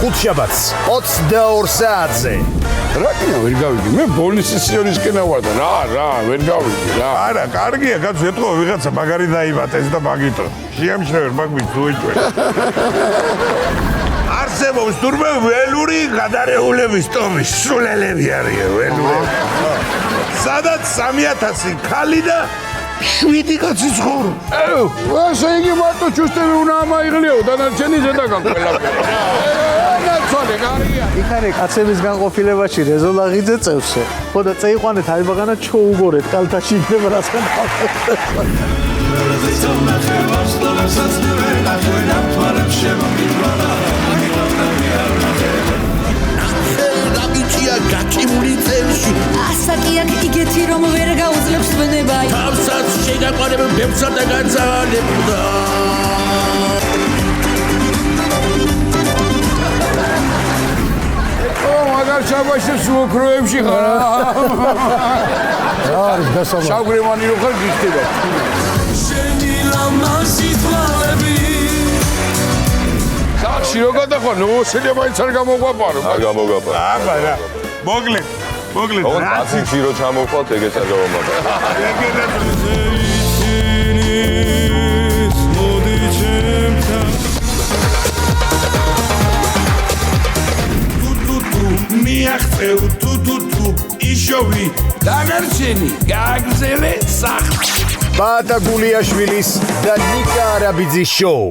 ხუთშაბათს 22 საათზე. რაკინა ვერ გავიდი. მე ბოლნისის სიონისკენ ვარ და რა, ვერ გავიდი რა. არა, კარგია, კაცო, ეთქო ვიღაცა მაგარი დაიბატეს და მაგიტო. შეამჩნევ მაგმით უეჭვე. არსებობს თურმე ველური გადარეულების ტომის სულელები არიან ველურები. სადაც 3000 ხალი და 7 კაცი ცხოვრობს. ესე იგი მარტო ჩუსტები უნდა ამაიღლიო დანარჩენი ზედაგან ყველაფერი. ნაცვალე კარგია. იქανε კაცების განყოფილებაში რეზოლაღიძე წევსო. ხო და წეიყვანეთ აიბაღანა ჩოუგორეთ კალთაში იქნება რასთან. გაკიმული წელში ასაკი აქ იგეთი რომ ვერ გაუძლებს ვენება თავსაც შეგაყარებენ ბებსა და განძალებდა მაგარ შაბაშებს უოქროებში ხარ. არის დასაბა. შავგრემანი რო ხარ გიქდება. შენი ლამაზი თვალები სახში რო გადახვა, ნოოსელია მაინც არ გამოგვაპარო. არ გამოგაპარა. აბა რა. მოკლედ. ოღონდ აცინში რო ჩამოვხვალთ, ეგეც არ გამომაპარა. მიაღწევ თუ იშოვი დანარჩენი გააგზელე სახლ. ბაატა გულიაშვილის და ნიკა არაბიძის შოუ.